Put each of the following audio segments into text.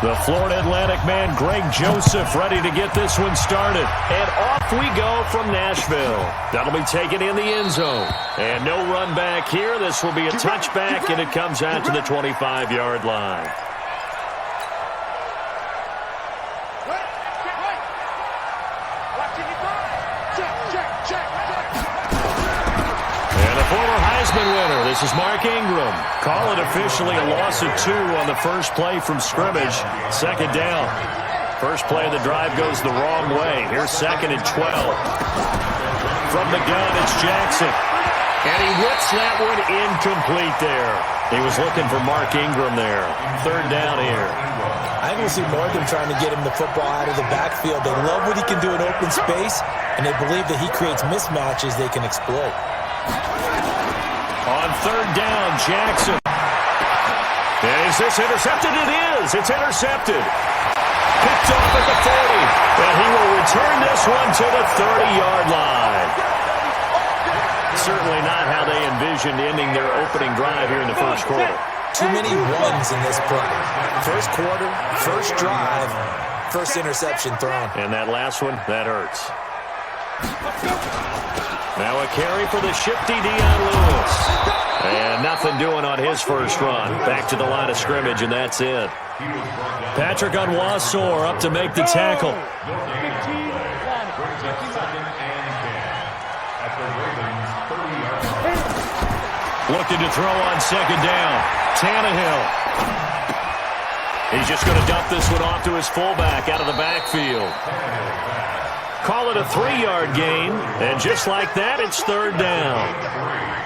The Florida Atlantic man, Greg Joseph, ready to get this one started. And off we go from Nashville. That'll be taken in the end zone. And no run back here. This will be a touchback, and it comes out to the 25-yard line. And a former Heisman winner. This is Mark Ingram. Call it officially a loss of 2 on the first play from scrimmage. Second down. First play of the drive goes the wrong way. Here's 2nd and 12. From the gun, it's Jackson. And he whips that one incomplete there. He was looking for Mark Ingram there. Third down here. I think we'll see more of them trying to get him the football out of the backfield. They love what he can do in open space, and they believe that he creates mismatches they can exploit. On third down, Jackson. Is this intercepted? It is. It's intercepted. Picked off at the 40. And he will return this one to the 30-yard line. Certainly not how they envisioned ending their opening drive here in the first quarter. Too many runs in this play. First quarter, first drive, first interception thrown. And that last one, that hurts. Now a carry for the shifty Dion Lewis. And nothing doing on his first run. Back to the line of scrimmage, and that's it. Patrick Onwuasor up to make the tackle. Looking to throw on second down. Tannehill. He's just going to dump this one off to his fullback out of the backfield. Call it a 3-yard gain, and just like that, it's third down.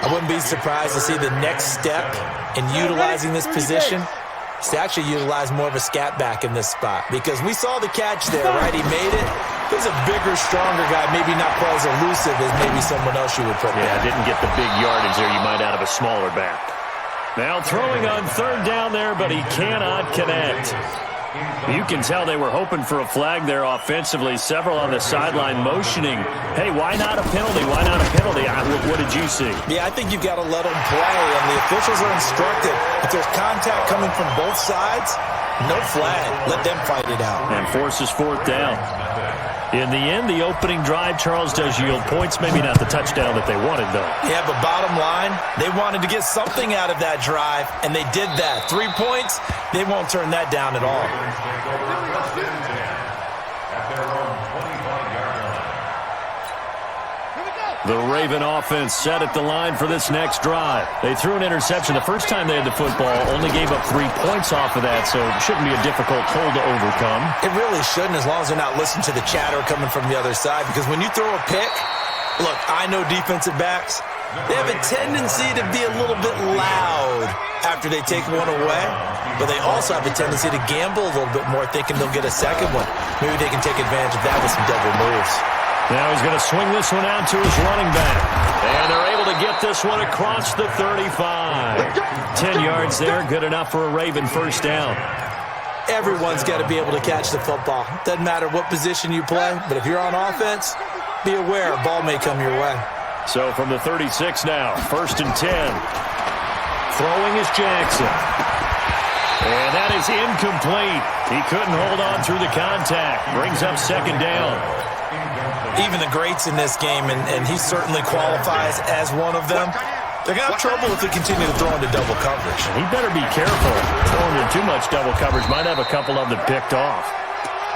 I wouldn't be surprised to see the next step in utilizing this position is to actually utilize more of a scat back in this spot, because we saw the catch there, right? He made it. He's a bigger, stronger guy, maybe not quite as elusive as maybe someone else you would put there. Yeah, didn't get the big yardage there you might out of a smaller back. Now throwing on third down there, but he cannot connect. You can tell they were hoping for a flag there offensively. Several on the sideline motioning, hey, why not a penalty? Why not a penalty? What did you see? Yeah, I think you've got to let them play, and the officials are instructed. If there's contact coming from both sides, no flag. Let them fight it out. And forces fourth down. In the end, the opening drive, Charles, does yield points. Maybe not the touchdown that they wanted, though. Yeah, but bottom line, they wanted to get something out of that drive, and they did that. 3 points, they won't turn that down at all. The Raven offense set at the line for this next drive. They threw an interception the first time they had the football, only gave up 3 points off of that, so it shouldn't be a difficult hole to overcome. It really shouldn't, as long as they're not listening to the chatter coming from the other side, because when you throw a pick, look, I know defensive backs, they have a tendency to be a little bit loud after they take one away, but they also have a tendency to gamble a little bit more, thinking they'll get a second one. Maybe they can take advantage of that with some double moves. Now he's going to swing this one out to his running back. And they're able to get this one across the 35. 10 yards there, good enough for a Raven first down. Everyone's got to be able to catch the football. Doesn't matter what position you play, but if you're on offense, be aware a ball may come your way. So from the 36 now, 1st and 10. Throwing is Jackson. And that is incomplete. He couldn't hold on through the contact. Brings up second down. Even the greats in this game, and he certainly qualifies as one of them, they're going to have trouble if they continue to throw into double coverage. He better be careful. Throwing into too much double coverage might have a couple of them picked off.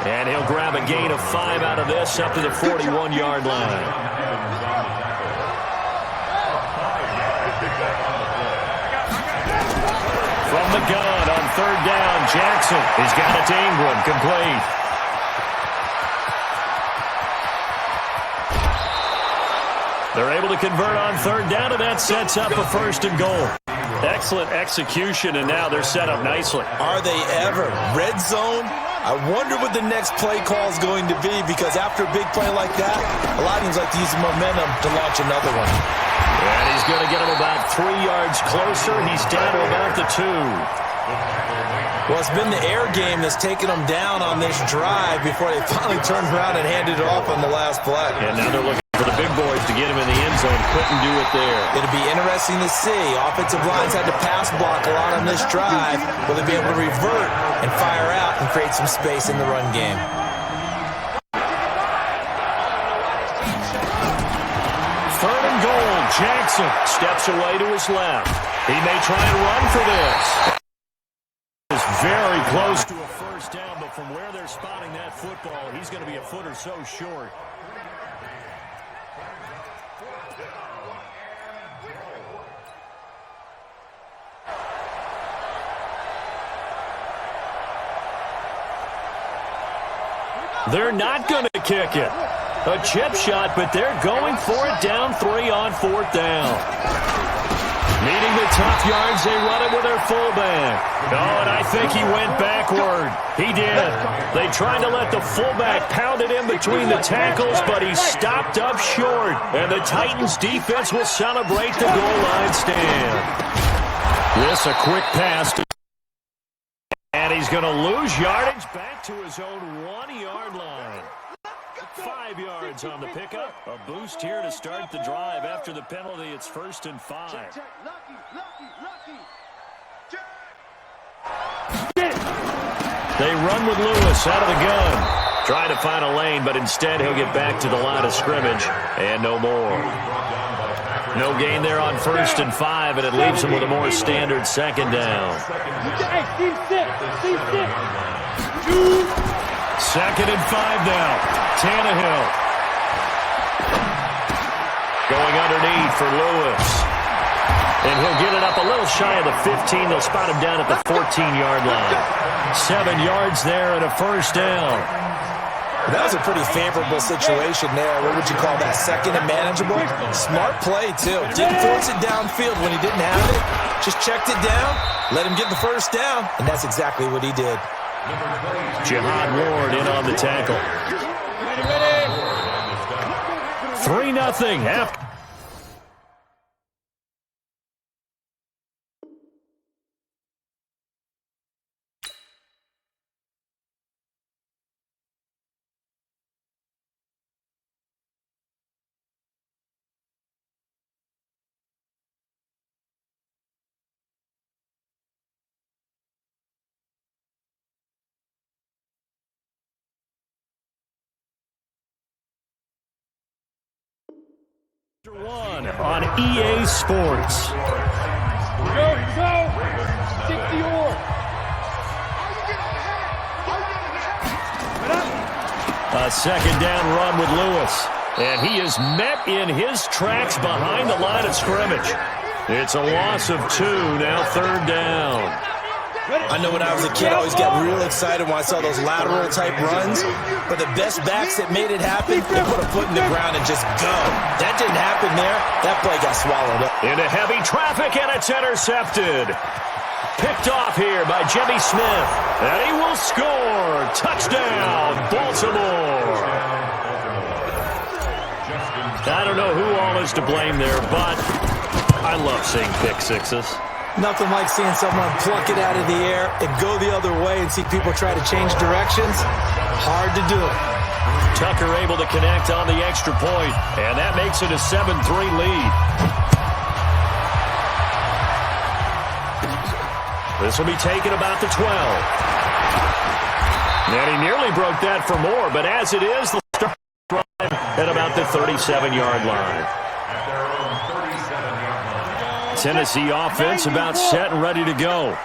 And he'll grab a gain of 5 out of this up to the 41-yard line. From the gun on third down, Jackson. He's got it to Ingram, complete. They're able to convert on third down, and that sets up a 1st and goal. Excellent execution, and now they're set up nicely. Are they ever? Red zone? I wonder what the next play call is going to be, because after a big play like that, a lot of teams like to use the momentum to launch another one. And he's going to get him about 3 yards closer. He's down to about the 2. Well, it's been the air game that's taken them down on this drive before they finally turned around and handed it off on the last play. And now they're looking for for the big boys to get him in the end zone. Couldn't do it there. It'll be interesting to see. Offensive lines had to pass block a lot on this drive. Will they be able to revert and fire out and create some space in the run game? Third and goal. Jackson steps away to his left. He may try and run for this. Is very close to a first down, but from where they're spotting that football, he's going to be a foot or so short. They're not going to kick it. A chip shot, but they're going for it down 3 on 4th down. Needing the top yards, they run it with their fullback. Oh, and I think he went backward. He did. They tried to let the fullback pound it in between the tackles, but he stopped up short. And the Titans defense will celebrate the goal line stand. This a quick pass. And he's going to lose yardage back to his own 1-yard line. 5 yards on the pickup. A boost here to start the drive. After the penalty, it's 1st and 5. They run with Lewis out of the gun. Trying to find a lane, but instead he'll get back to the line of scrimmage. And no more. No gain there on 1st and 5, and it leaves him with a more standard 2nd down. 2nd and 5 now. Tannehill. Going underneath for Lewis. And he'll get it up a little shy of the 15. They'll spot him down at the 14-yard line. 7 yards there and a first down. That was a pretty favorable situation there. What would you call that? 2nd and manageable? Smart play, too. Didn't force it downfield when he didn't have it. Just checked it down, let him get the first down, and that's exactly what he did. Jihad Ward in on the tackle. 3-0 after. One on EA Sports. Here we go. 60-yard. A 2nd down run with Lewis. And he is met in his tracks behind the line of scrimmage. It's a loss of 2, now 3rd down. I know when I was a kid, I always got real excited when I saw those lateral-type runs. But the best backs that made it happen, they put a foot in the ground and just go. That didn't happen there. That play got swallowed up. Into heavy traffic, and it's intercepted. Picked off here by Jimmy Smith. And he will score. Touchdown, Baltimore. I don't know who all is to blame there, but I love seeing pick sixes. Nothing like seeing someone pluck it out of the air and go the other way and see people try to change directions. Hard to do. Tucker able to connect on the extra point, and that makes it a 7-3 lead. This will be taken about the 12. And he nearly broke that for more, but as it is, the start drive at about the 37-yard line. Tennessee offense about set and ready to go.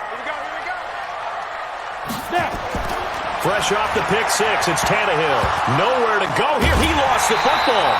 Fresh off the pick six, it's Tannehill. Nowhere to go here. He lost the football.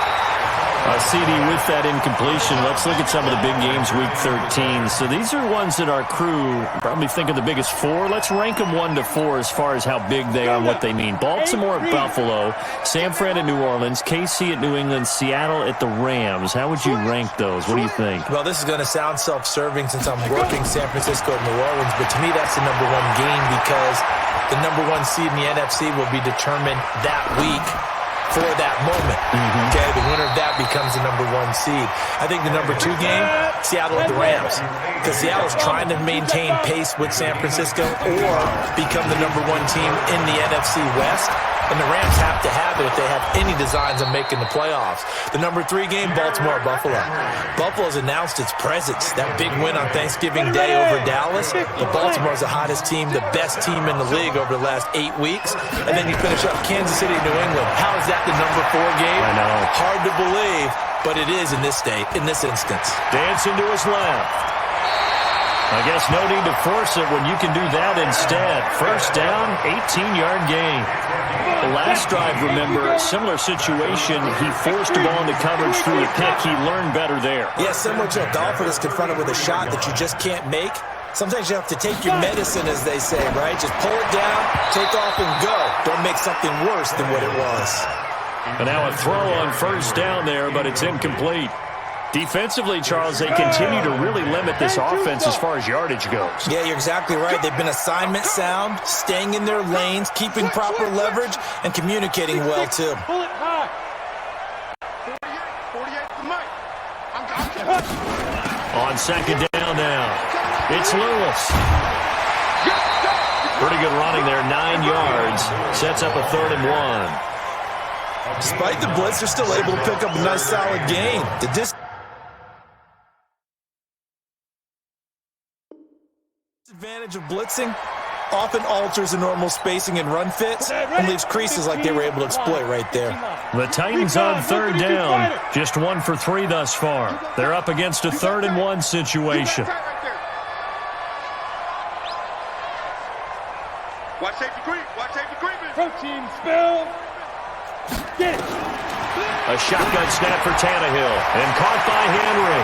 CD with that incompletion. Let's look at some of the big games week 13. So these are ones that our crew probably think are the biggest 4. Let's rank them 1 to 4 as far as how big they are and what they mean. Baltimore at Buffalo, San Fran at New Orleans, KC at New England, Seattle at the Rams. How would you rank those? What do you think? Well, this is going to sound self-serving since I'm working San Francisco and New Orleans, but to me that's the number 1 game because the number 1 seed in the NFC will be determined that week. for that moment. Okay, the winner of that becomes the number 1 seed. I think the number 2 game, Seattle at the Rams, because Seattle's trying to maintain pace with San Francisco or become the number 1 team in the NFC West. And the Rams have to have it if they have any designs on making the playoffs. The number 3 game, Baltimore-Buffalo. Buffalo's announced its presence. That big win on Thanksgiving Day over Dallas. But Baltimore's the hottest team, the best team in the league over the last 8 weeks. And then you finish up Kansas City, New England. How is that the number 4 game? I know. Hard to believe, but it is in this instance. Dancing to his left. I guess no need to force it when you can do that instead. First down, 18-yard gain. The last drive, remember, similar situation. He forced the ball into coverage through the pick. He learned better there. Yeah, similar to a golfer that's confronted with a shot that you just can't make. Sometimes you have to take your medicine, as they say, right? Just pull it down, take off, and go. Don't make something worse than what it was. And now a throw on first down there, but it's incomplete. Defensively, Charles, they continue to really limit this offense as far as yardage goes. Yeah, you're exactly right. They've been assignment sound, staying in their lanes, keeping proper leverage, and communicating well, too. Pull it high. 48 On second down now, it's Lewis. Pretty good running there, 9 yards. Sets up a 3rd and 1. Despite the blitz, they're still able to pick up a nice, solid gain. The disadvantage of blitzing often alters the normal spacing and run fits and leaves creases like they were able to exploit right there. The Titans on 3rd down. Just 1 for 3 thus far. They're up against a 3rd and 1 situation. Watch safety creep. Watch safety creeping. Protein spill. Get it. A shotgun snap for Tannehill. And caught by Henry.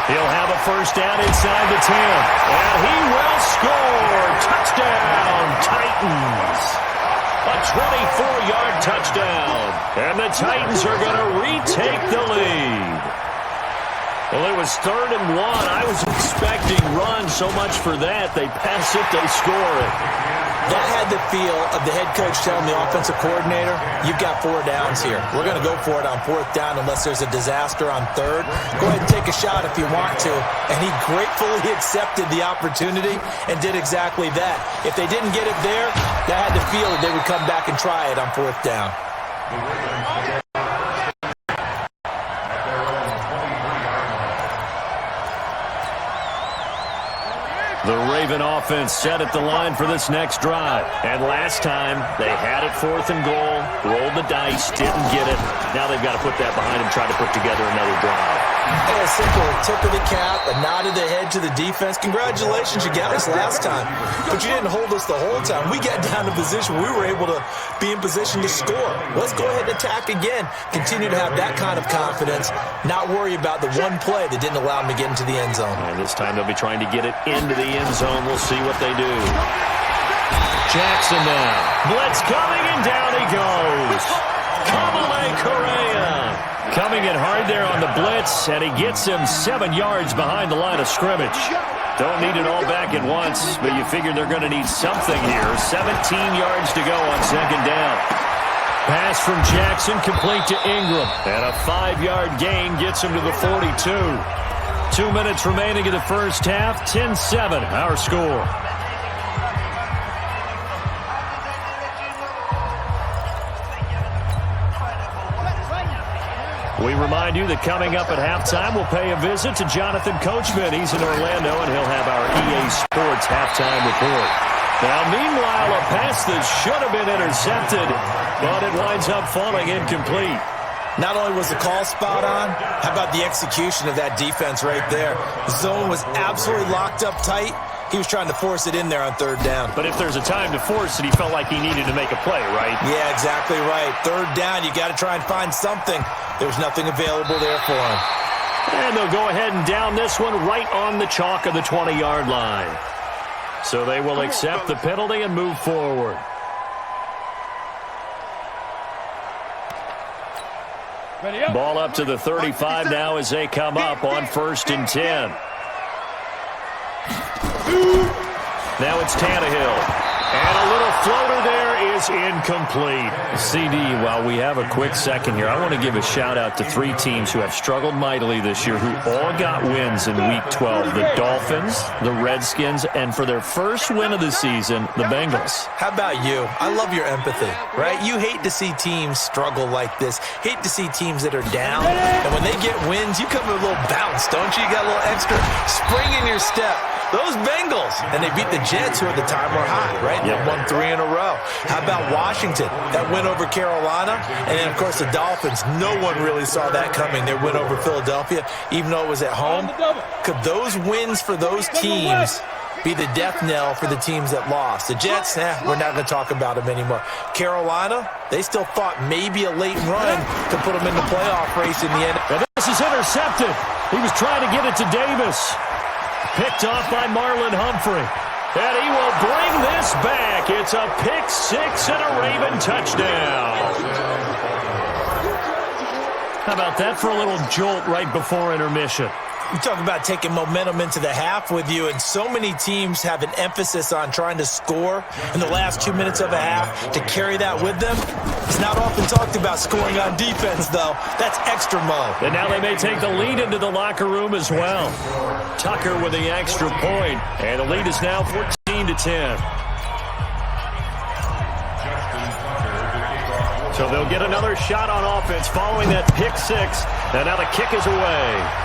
He'll have a first down inside the 10. And he will score. Touchdown, Titans. A 24-yard touchdown. And the Titans are going to retake the lead. Well, it was 3rd and 1. I was expecting run, so much for that. They pass it, they score it. That had the feel of the head coach telling the offensive coordinator, you've got 4 downs here. We're going to go for it on 4th down unless there's a disaster on 3rd. Go ahead and take a shot if you want to. And he gratefully accepted the opportunity and did exactly that. If they didn't get it there, that had the feel that they would come back and try it on 4th down. The Raven offense set at the line for this next drive. And last time, they had it 4th and goal, rolled the dice, didn't get it. Now they've got to put that behind them, try to put together another drive. And a simple tip of the cap, a nod of the head to the defense. Congratulations, you got us last time. But you didn't hold us the whole time. We got down to position where we were able to be in position to score. Let's go ahead and attack again. Continue to have that kind of confidence, not worry about the one play that didn't allow them to get into the end zone. And this time they'll be trying to get it into the end zone. We'll see what they do. Jackson now. Blitz coming, and down he goes. Kamale Correa coming in hard there on the blitz, and he gets him 7 yards behind the line of scrimmage. Don't need it all back at once, but you figure they're going to need something here. 17 yards to go on second down. Pass from Jackson complete to Ingram, and a 5-yard gain gets him to the 42. 2 minutes remaining in the first half, 10-7 our score. We remind you that coming up at halftime, we'll pay a visit to Jonathan Coachman. He's in Orlando, and he'll have our EA Sports halftime report. Now, meanwhile, a pass that should have been intercepted, but it winds up falling incomplete. Not only was the call spot on, how about the execution of that defense right there? The zone was absolutely locked up tight. He was trying to force it in there on 3rd down. But if there's a time to force it, he felt like he needed to make a play, right? Yeah, exactly right. 3rd down, you got to try and find something. There's nothing available there for him. And they'll go ahead and down this one right on the chalk of the 20-yard line. So they will accept the penalty and move forward. Ball up to the 35 now as they come up on 1st and 10. Now it's Tannehill. And a little floater there is incomplete. CD, while we have a quick second here, I want to give a shout-out to 3 teams who have struggled mightily this year who all got wins in Week 12. The Dolphins, the Redskins, and for their first win of the season, the Bengals. How about you? I love your empathy, right? You hate to see teams struggle like this. Hate to see teams that are down. And when they get wins, you come with a little bounce, don't you? You got a little extra spring in your step. Those Bengals, and they beat the Jets, who at the time were hot, right? They won 3 in a row. How about Washington? That win over Carolina. And then, of course, the Dolphins. No one really saw that coming. Their win over Philadelphia, even though it was at home. Could those wins for those teams be the death knell for the teams that lost? The Jets, we're not going to talk about them anymore. Carolina, they still thought maybe a late run could put them in the playoff race in the end. And this is intercepted. He was trying to get it to Davis. Picked off by Marlon Humphrey. And he will bring this back. It's a pick 6 and a Raven touchdown. How about that for a little jolt right before intermission? You talk about taking momentum into the half with you, and so many teams have an emphasis on trying to score in the last 2 minutes of a half to carry that with them. It's not often talked about scoring on defense, though. That's extra mode. And now they may take the lead into the locker room as well. Tucker with the extra point, and the lead is now 14-10. So they'll get another shot on offense following that pick 6, and now the kick is away.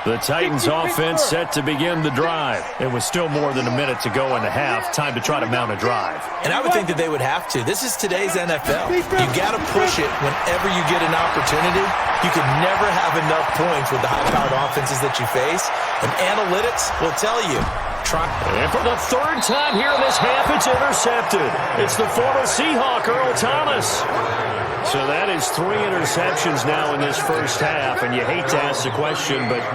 The Titans offense set to begin the drive. It was still more than a minute to go in the half. Time to try to mount a drive. And I would think that they would have to. This is today's NFL. You got to push it whenever you get an opportunity. You can never have enough points with the high-powered offenses that you face. And analytics will tell you. And for the 3rd time here in this half, it's intercepted. It's the former Seahawk, Earl Thomas. So that is 3 interceptions now in this first half, and you hate to ask the question, but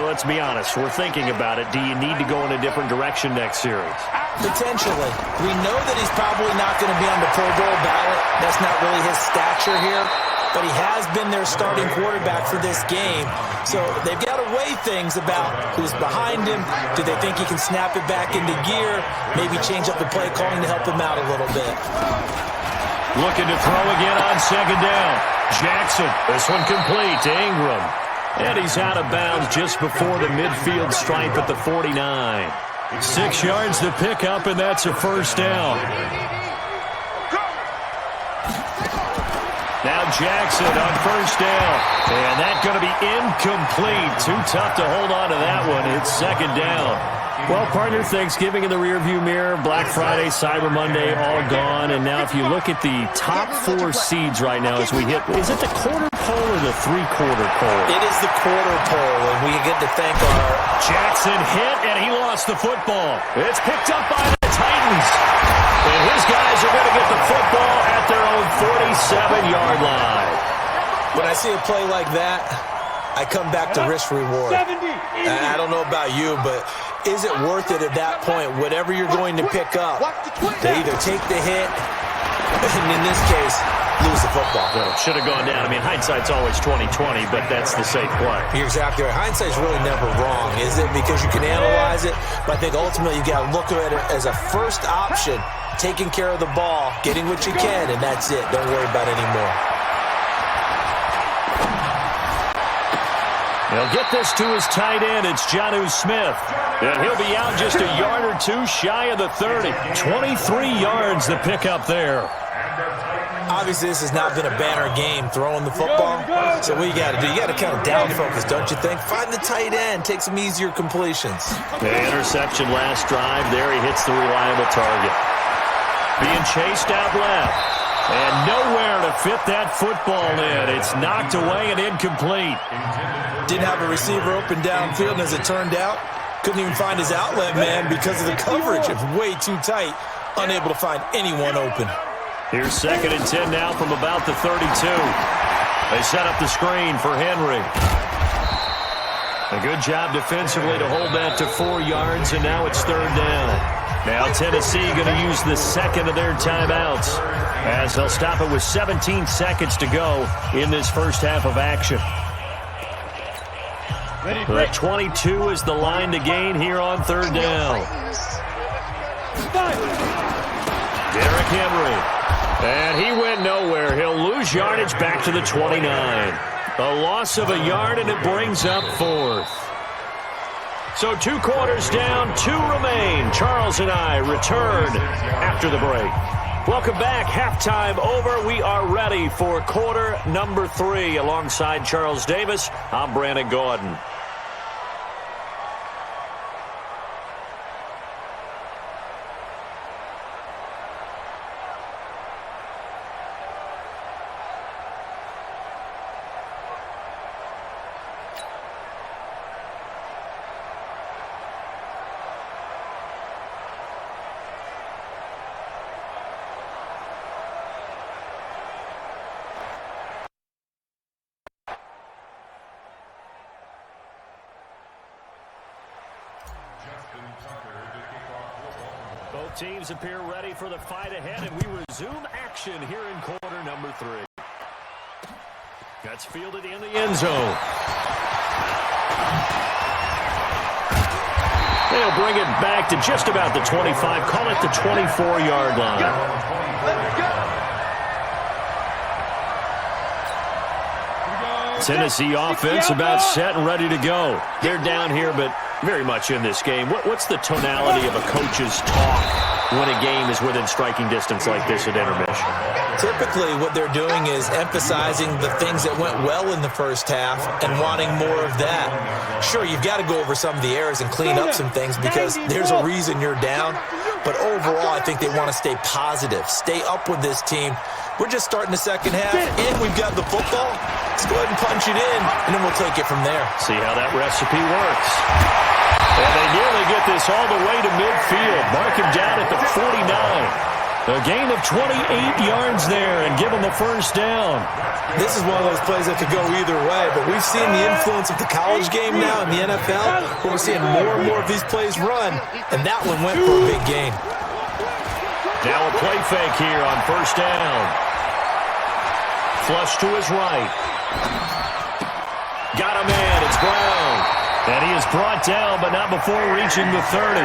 let's be honest. We're thinking about it. Do you need to go in a different direction next series? Potentially. We know that he's probably not going to be on the Pro Bowl ballot. That's not really his stature here. But he has been their starting quarterback for this game. So they've got to weigh things about who's behind him. Do they think he can snap it back into gear? Maybe change up the play calling to help him out a little bit. Looking to throw again on 2nd down. Jackson, this one complete to Ingram. And he's out of bounds just before the midfield stripe at the 49. 6 yards to pick up, and that's a first down. Now Jackson on first down. And that's going to be incomplete. Too tough to hold on to that one. It's 2nd down. Well, partner, Thanksgiving in the rearview mirror, Black Friday, Cyber Monday, all gone. And now if you look at the top 4 seeds right now as we hit, is it the quarter pole or the 3/4 pole? It is the quarter pole, and we get to thank our... Jackson hit, and he lost the football. It's picked up by the Titans. And his guys are going to get the football at their own 47-yard line. When I see a play like that, I come back to risk-reward. I don't know about you, but is it worth it at that point, whatever you're going to pick up, to either take the hit, and in this case, lose the football? Well, it should have gone down. I mean, hindsight's always 20/20, but that's the safe play. You're exactly right. Hindsight's really never wrong, is it? Because you can analyze it, but I think ultimately you got to look at it as a first option, taking care of the ball, getting what you can, and that's it. Don't worry about it anymore. He'll get this to his tight end. It's Jonnu Smith. And he'll be out just a yard or 2 shy of the 30. 23 yards to pick up there. Obviously, this has not been a banner game throwing the football. So what you got to do, you got to kind of down focus, don't you think? Find the tight end. Take some easier completions. The interception last drive. There he hits the reliable target. Being chased out left. And nowhere to fit that football in. It's knocked away and incomplete. Didn't have a receiver open downfield, and as it turned out, couldn't even find his outlet man because of the coverage. It's way too tight. Unable to find anyone open. Here's 2nd and 10 now from about the 32. They set up the screen for Henry. A good job defensively to hold that to 4 yards, and now it's third down. Now Tennessee going to use the second of their timeouts as they'll stop it with 17 seconds to go in this first half of action. The 22 is the line to gain here on third down. Derrick Henry. And he went nowhere. He'll lose yardage back to the 29. A loss of a yard, and it brings up fourth. So 2 quarters down, 2 remain. Charles and I return after the break. Welcome back. Halftime over. We are ready for quarter number 3. Alongside Charles Davis, I'm Brandon Gordon. Both teams appear ready for the fight ahead, and we resume action here in quarter number 3. That's fielded in the end zone. They'll bring it back to just about the 25. Call it the 24-yard line. Tennessee offense about set and ready to go. They're down here, but very much in this game. What's the tonality of a coach's talk when a game is within striking distance like this at intermission? Typically, what they're doing is emphasizing the things that went well in the first half and wanting more of that. Sure, you've got to go over some of the errors and clean up some things because there's a reason you're down. But overall, I think they want to stay positive, stay up with this team. We're just starting the second half, and we've got the football. Let's go ahead and punch it in, and then we'll take it from there. See how that recipe works. And they nearly get this all the way to midfield. Mark him down at the 49. A gain of 28 yards there and give them the first down. This is one of those plays that could go either way, but we've seen the influence of the college game now in the NFL, where we're seeing more and more of these plays run, and that one went for a big gain. Now a play fake here on first down. Flush to his right. Got a man. It's Brown. And he is brought down, but not before reaching the 30.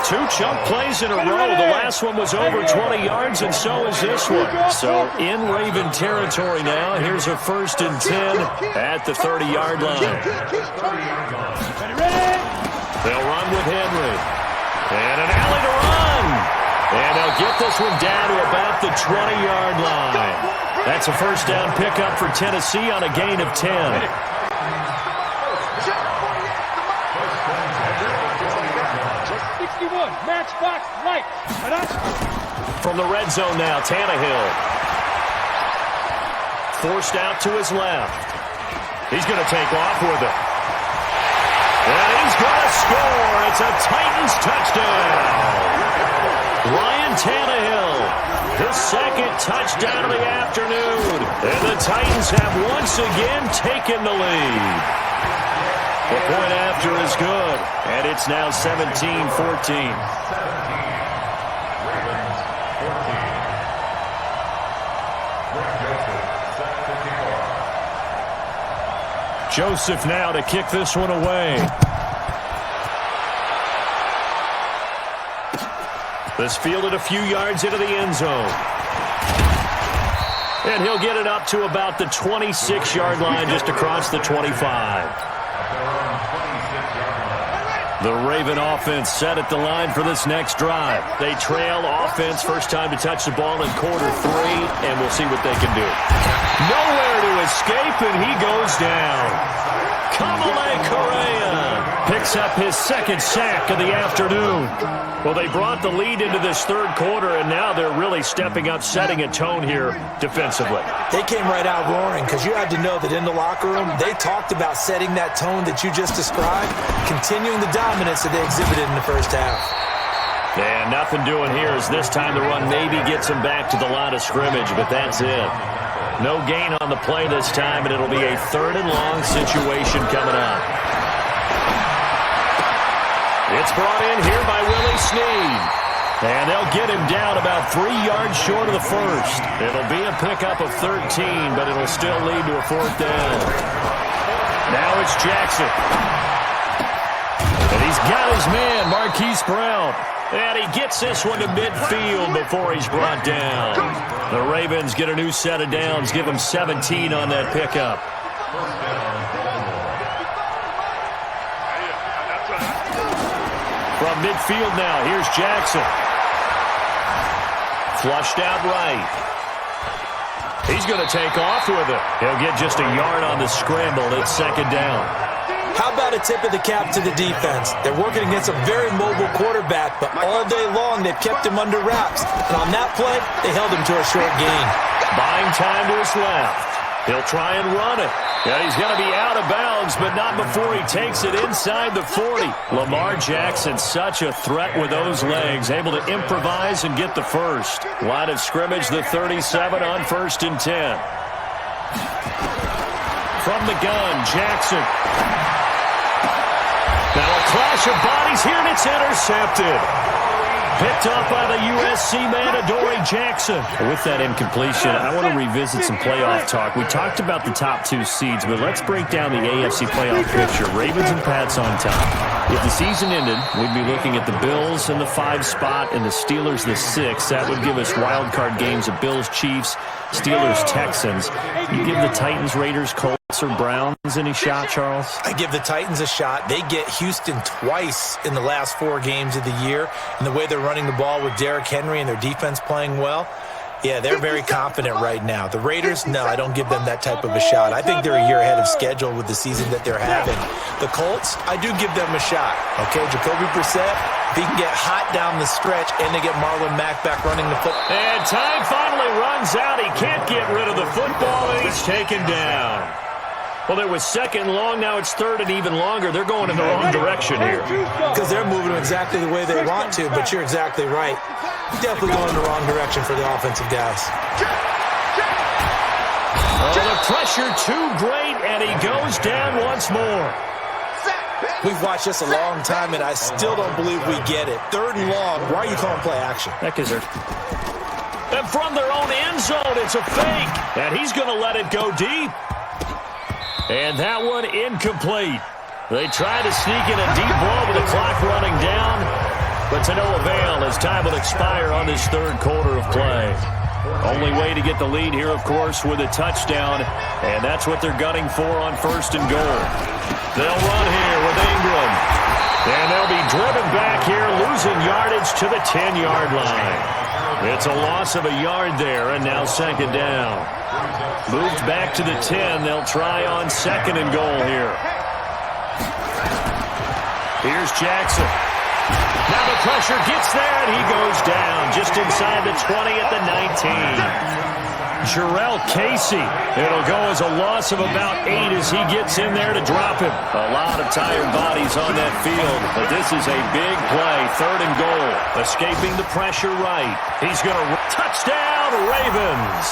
2 chunk plays in a row. The last one was over 20 yards, and so is this one. So in Raven territory now. Here's a 1st and 10 at the 30-yard line. They'll run with Henry. And an alley to run. And they'll get this one down to about the 20-yard line. That's a first down pickup for Tennessee on a gain of 10. Matchbox light. From the red zone now, Tannehill. Forced out to his left. He's going to take off with it. And he's going to score. It's a Titans touchdown. Ryan Tannehill, his 2nd touchdown of the afternoon. And the Titans have once again taken the lead. The point after is good, and it's now 17-14. Joseph now to kick this one away. This fielded a few yards into the end zone. And he'll get it up to about the 26-yard line, just across the 25. The Raven offense set at the line for this next drive. They trail offense, first time to touch the ball in quarter 3, and we'll see what they can do. Nowhere to escape, and he goes down. Kamale Correa picks up his 2nd sack of the afternoon. Well, they brought the lead into this 3rd quarter, and now they're really stepping up, setting a tone here defensively. They came right out roaring because you had to know that in the locker room, they talked about setting that tone that you just described, continuing the dominance that they exhibited in the first half. And nothing doing here as this time the run maybe gets them back to the line of scrimmage, but that's it. No gain on the play this time, and it'll be a 3rd and long situation coming up. It's brought in here by Willie Snead. And they'll get him down about 3 yards short of the first. It'll be a pickup of 13, but it'll still lead to a fourth down. Now it's Jackson. And he's got his man, Marquise Brown. And he gets this one to midfield before he's brought down. The Ravens get a new set of downs, give him 17 on that pickup. From midfield now, here's Jackson. Flushed out right. He's going to take off with it. He'll get just a yard on the scramble. It's second down. How about a tip of the cap to the defense? They're working against a very mobile quarterback, but all day long they've kept him under wraps. And on that play, they held him to a short gain. Buying time to his left. He'll try and run it. Yeah, he's going to be out of bounds, but not before he takes it inside the 40. Lamar Jackson, such a threat with those legs, able to improvise and get the first. Line of scrimmage, the 37 on 1st and 10. From the gun, Jackson. Now a clash of bodies here, and it's intercepted. Picked up by the USC man, Adoree Jackson. With that incompletion, I want to revisit some playoff talk. We talked about the top 2 seeds, but let's break down the AFC playoff picture. Ravens and Pats on top. If the season ended, we'd be looking at the Bills in the 5 spot and the Steelers the 6. That would give us wild card games of Bills, Chiefs, Steelers, Texans. You give the Titans, Raiders, Colts, or Browns any shot, Charles? I give the Titans a shot. They get Houston twice in the last 4 games of the year. And the way they're running the ball with Derrick Henry and their defense playing well, yeah, they're very confident right now. The Raiders, no, I don't give them that type of a shot. I think they're a year ahead of schedule with the season that they're having. The Colts, I do give them a shot. Okay, Jacoby Brissett, if he can get hot down the stretch and they get Marlon Mack back running the football. And time finally runs out. He can't get rid of the football, and he's taken down. Well, it was second long. Now it's third and even longer. They're going in the wrong direction here. Because they're moving exactly the way they want to, but you're exactly right. Definitely going in the wrong direction for the offensive guys. Oh, the pressure too great, and he goes down once more. We've watched this a long time, and I still don't believe we get it. Third and long, why are you calling play action? That is her. And from their own end zone, it's a fake. And he's going to let it go deep. And that one incomplete. They try to sneak in a deep ball with the clock running down, but to no avail as time will expire on this third quarter of play. Only way to get the lead here, of course, with a touchdown, and that's what they're gunning for on 1st and goal. They'll run here with Ingram, and they'll be driven back here, losing yardage to the 10-yard line. It's a loss of a yard there, and now second down. Moved back to the 10. They'll try on 2nd and goal here. Here's Jackson. Now the pressure gets there, and he goes down just inside the 20 at the 19. Jarrell Casey. It'll go as a loss of about 8 as he gets in there to drop him. A lot of tired bodies on that field, but this is a big play. 3rd and goal. Escaping the pressure right. He's going to touchdown Ravens.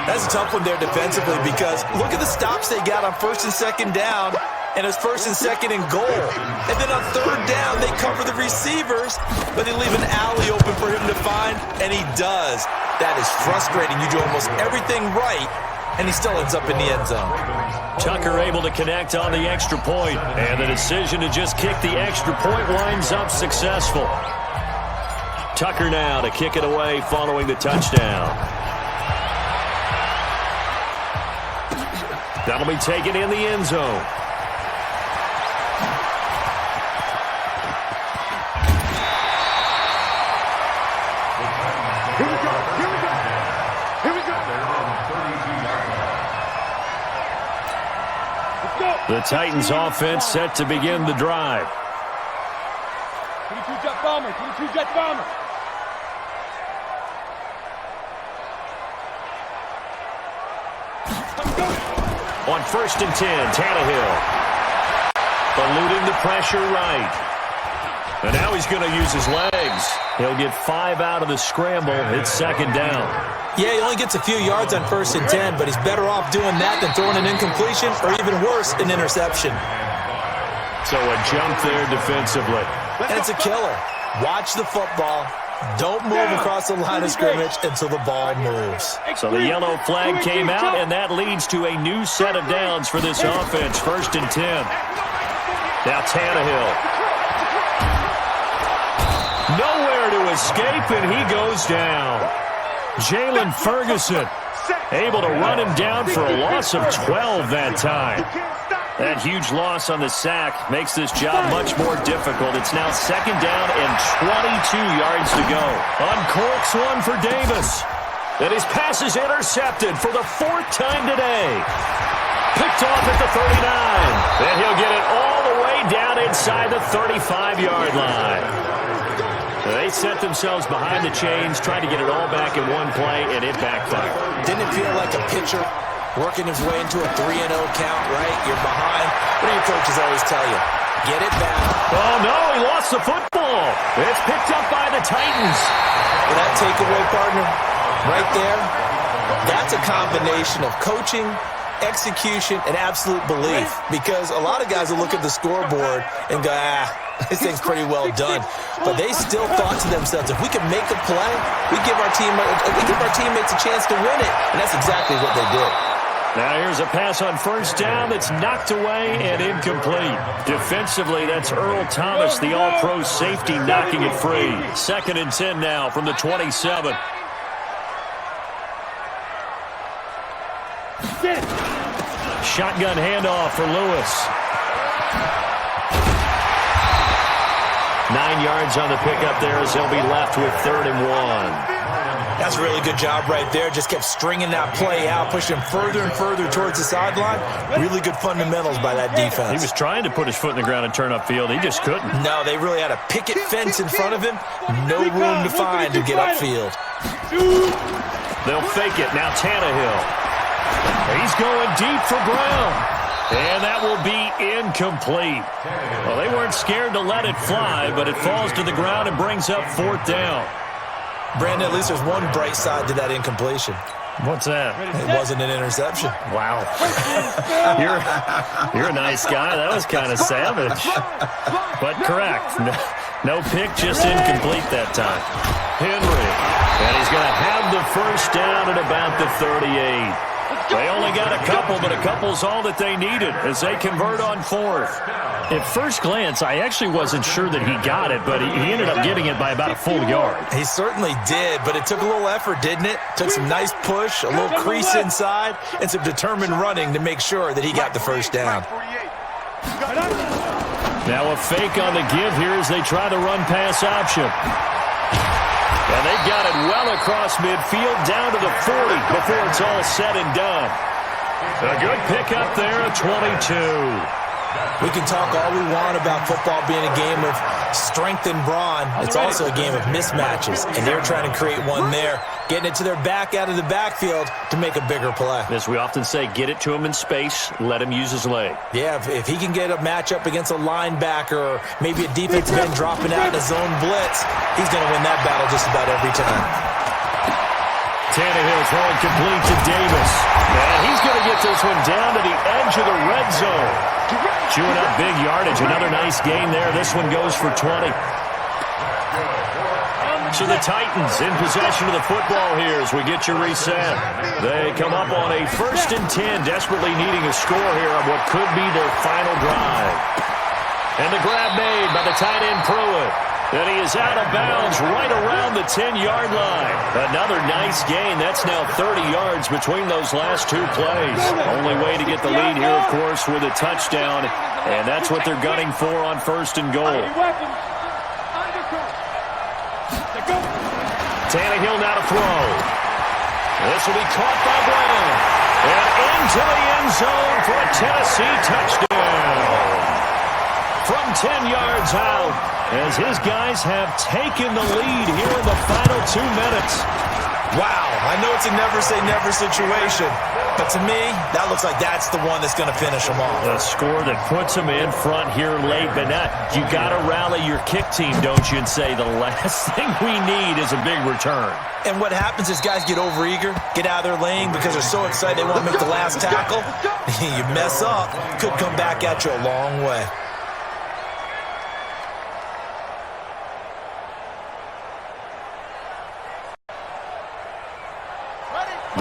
That's a tough one there defensively because look at the stops they got on 1st and 2nd down, and it's 1st and 2nd and goal. And then on 3rd down, they cover the receivers, but they leave an alley open for him to find, and he does. That is frustrating. You do almost everything right, and he still ends up in the end zone. Tucker able to connect on the extra point, and the decision to just kick the extra point winds up successful. Tucker now to kick it away following the touchdown. That'll be taken in the end zone. Here we go. Here we go. Here we go. Let's go. The Titans offense set to begin the drive. 22 Jet Bomber. 22 Jet Bomber. On 1st and 10, Tannehill. Eluding the pressure right. And now he's going to use his legs. He'll get 5 out of the scramble. It's 2nd down. Yeah, he only gets a few yards on 1st and 10, but he's better off doing that than throwing an incompletion or even worse, an interception. So a jump there defensively. And it's a killer. Watch the football. Don't move across the line of scrimmage until the ball moves. So the yellow flag came out, and that leads to a new set of downs for this offense. 1st and 10. Now Tannehill. Nowhere to escape, and he goes down. Jalen Ferguson able to run him down for a loss of 12 that time. That huge loss on the sack makes this job much more difficult. It's now 2nd down and 22 yards to go. Uncorks one for Davis. And his pass is intercepted for the 4th time today. Picked off at the 39. And he'll get it all the way down inside the 35-yard line. They set themselves behind the chains, trying to get it all back in one play, and it backfired. Didn't it feel like a pitcher working his way into a 3-0 count, right? You're behind. What do your coaches always tell you? Get it back. Oh, no, he lost the football. It's picked up by the Titans. For that takeaway, partner, right there, that's a combination of coaching, execution, and absolute belief. Because a lot of guys will look at the scoreboard and go, this thing's pretty well done. But they still thought to themselves, if we can make a play, we give our teammates a chance to win it. And that's exactly what they did. Now here's a pass on 1st down that's knocked away and incomplete. Defensively, that's Earl Thomas, the all-pro safety, knocking it free. 2nd and 10 now from the 27. Shotgun handoff for Lewis. 9 yards on the pickup there as he'll be left with 3rd and 1. That's a really good job right there. Just kept stringing that play out, pushing further and further towards the sideline. Really good fundamentals by that defense. He was trying to put his foot in the ground and turn upfield. He just couldn't. No, they really had a picket fence in front of him. No room to find to get upfield. They'll fake it. Now Tannehill. He's going deep for Brown. And that will be incomplete. Well, they weren't scared to let it fly, but it falls to the ground and brings up 4th down. Brandon, at least there's one bright side to that incompletion. What's that? It wasn't an interception. Wow. You're a nice guy. That was kind of savage. But correct. No pick, just incomplete that time. Henry. And he's going to have the 1st down at about the 38. They only got a couple, but a couple's all that they needed as they convert on 4th. At first glance, I actually wasn't sure that he got it, but he ended up getting it by about a full yard. He certainly did, but it took a little effort, didn't it? Took some nice push, a little crease inside, and some determined running to make sure that he got the 1st down. Now a fake on the give here as they try the run-pass option. And they've got it well across midfield, down to the 40 before it's all said and done. A good pickup there at 22. We can talk all we want about football being a game of strength and brawn. It's also a game of mismatches, and they're trying to create one there, getting it to their back out of the backfield to make a bigger play. As we often say, get it to him in space, let him use his leg. Yeah, if he can get a matchup against a linebacker or maybe a defensive end dropping out in a zone blitz, he's going to win that battle just about every time. Tannehill throwing complete to Davis. And he's going to get this one down to the edge of the red zone. Chewing up big yardage. Another nice gain there. This one goes for 20. So the Titans in possession of the football here as we get your reset. They come up on a 1st and 10, desperately needing a score here on what could be their final drive. And the grab made by the tight end Pruitt. And he is out of bounds right around the 10-yard line. Another nice gain. That's now 30 yards between those last 2 plays. Only way to get the lead here, of course, with a touchdown. And that's what they're gunning for on 1st and goal. Tannehill now to throw. This will be caught by Brown. And into the end zone for a Tennessee touchdown. From 10 yards out, as his guys have taken the lead here in the final 2 minutes. Wow, I know it's a never-say-never situation, but to me, that looks like that's the one that's going to finish them off. A score that puts them in front here late, but now you got to rally your kick team, don't you, and say the last thing we need is a big return. And what happens is guys get overeager, get out of their lane because they're so excited they want to make the last tackle. You mess up, could come back at you a long way.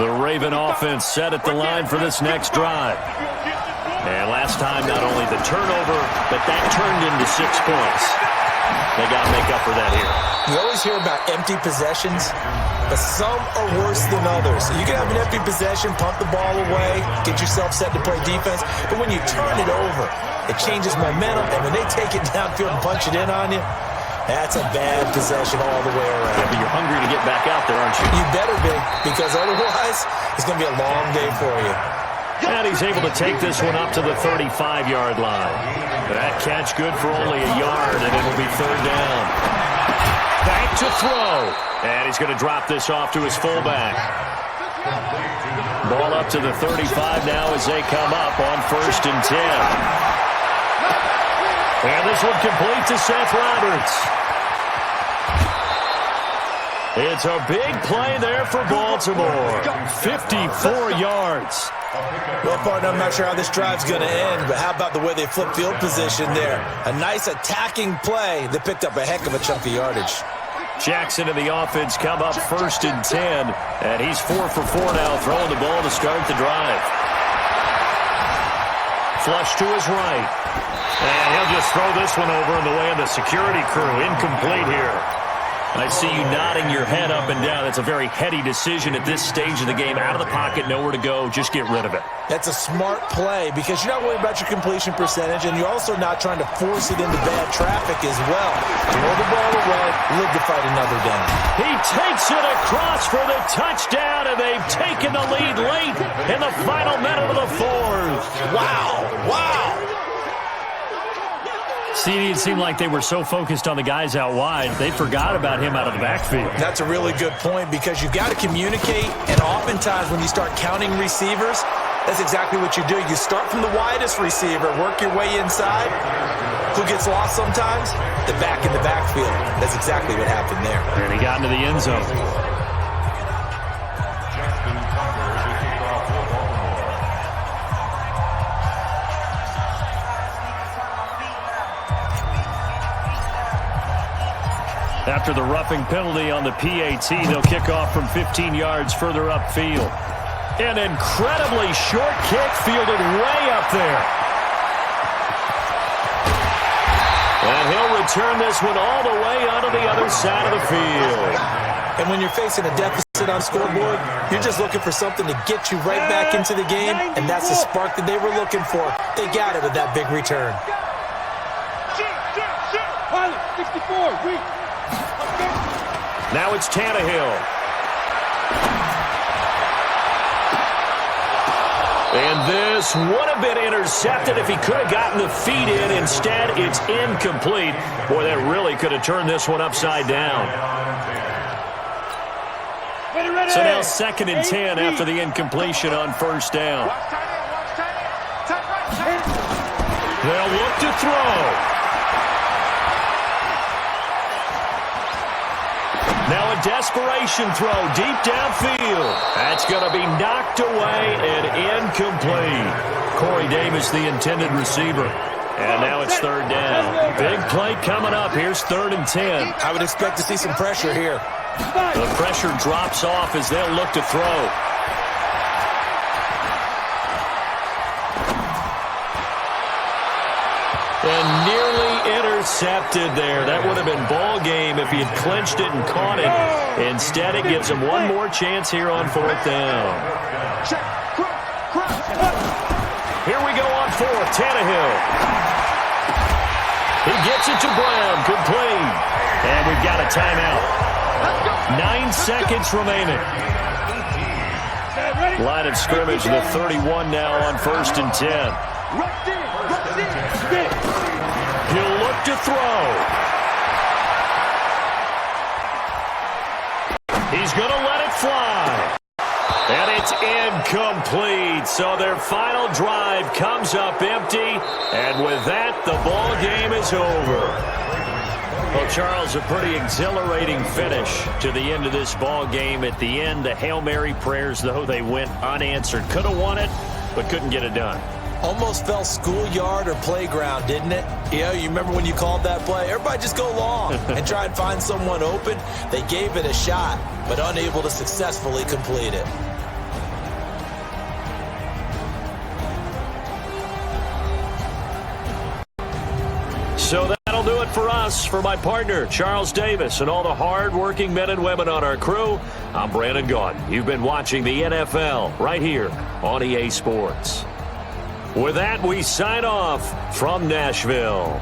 The Raven offense set at the line for this next drive. And last time, not only the turnover, but that turned into 6 points. They got to make up for that here. You always hear about empty possessions, but some are worse than others. You can have an empty possession, pump the ball away, get yourself set to play defense, but when you turn it over, it changes momentum, and when they take it downfield and punch it in on you, that's a bad possession all the way around. Yeah, but you're hungry to get back out there, aren't you? You better be, because otherwise, it's going to be a long day for you. And he's able to take this one up to the 35-yard line. That catch good for only a yard, and it'll be third down. Back to throw. And he's going to drop this off to his fullback. Ball up to the 35 now as they come up on 1st and 10. And this one complete to Seth Roberts. It's a big play there for Baltimore. 54 yards. Well, partner, I'm not sure how this drive's going to end, but how about the way they flip field position there? A nice attacking play that picked up a heck of a chunk of yardage. Jackson and the offense come up 1st and 10, and he's 4 for 4 now, throwing the ball to start the drive. Flush to his right. And he'll just throw this one over in the way of the security crew. Incomplete here. I see you nodding your head up and down. That's a very heady decision at this stage of the game. Out of the pocket, nowhere to go. Just get rid of it. That's a smart play because you're not worried about your completion percentage, and you're also not trying to force it into bad traffic as well. Throw the ball away, live to fight another down. He takes it across for the touchdown, and they've taken the lead late in the final minute of the fourth. Wow, wow. See, it seemed like they were so focused on the guys out wide, they forgot about him out of the backfield. That's a really good point because you've got to communicate, and oftentimes when you start counting receivers, that's exactly what you do. You start from the widest receiver, work your way inside. Who gets lost sometimes? The back in the backfield. That's exactly what happened there. And he got into the end zone. After the roughing penalty on the PAT, they'll kick off from 15 yards further upfield. An incredibly short kick fielded way up there. And he'll return this one all the way onto the other side of the field. And when you're facing a deficit on scoreboard, you're just looking for something to get you right back into the game, and that's the spark that they were looking for. They got it with that big return. Pilot, 64, weak. Now it's Tannehill. And this would have been intercepted if he could have gotten the feet in. Instead, it's incomplete. Boy, that really could have turned this one upside down. So now 2nd and 10 after the incompletion on 1st down. They'll look to throw. Now a desperation throw deep downfield. That's going to be knocked away and incomplete. Corey Davis, the intended receiver. And now it's 3rd down. Big play coming up. Here's 3rd and 10. I would expect to see some pressure here. The pressure drops off as they'll look to throw. And nearly intercepted there. That would have been ball game if he had clinched it and caught it. Instead, it gives him one more chance here on 4th down. Here we go on 4th. Tannehill. He gets it to Brown. Complete. And we've got a timeout. 9 seconds remaining. Line of scrimmage, the 31 now on 1st and 10. He'll look to throw. He's going to let it fly. And it's incomplete. So their final drive comes up empty. And with that, the ball game is over. Well, Charles, a pretty exhilarating finish to the end of this ball game. At the end, the Hail Mary prayers, though, they went unanswered. Could have won it, but couldn't get it done. Almost felt schoolyard or playground, didn't it? Yeah, you remember when you called that play? Everybody just go long and try and find someone open. They gave it a shot, but unable to successfully complete it. loss. For my partner, Charles Davis, and all the hard-working men and women on our crew, I'm Brandon Gaudin. You've been watching the NFL right here on EA Sports. With that, we sign off from Nashville.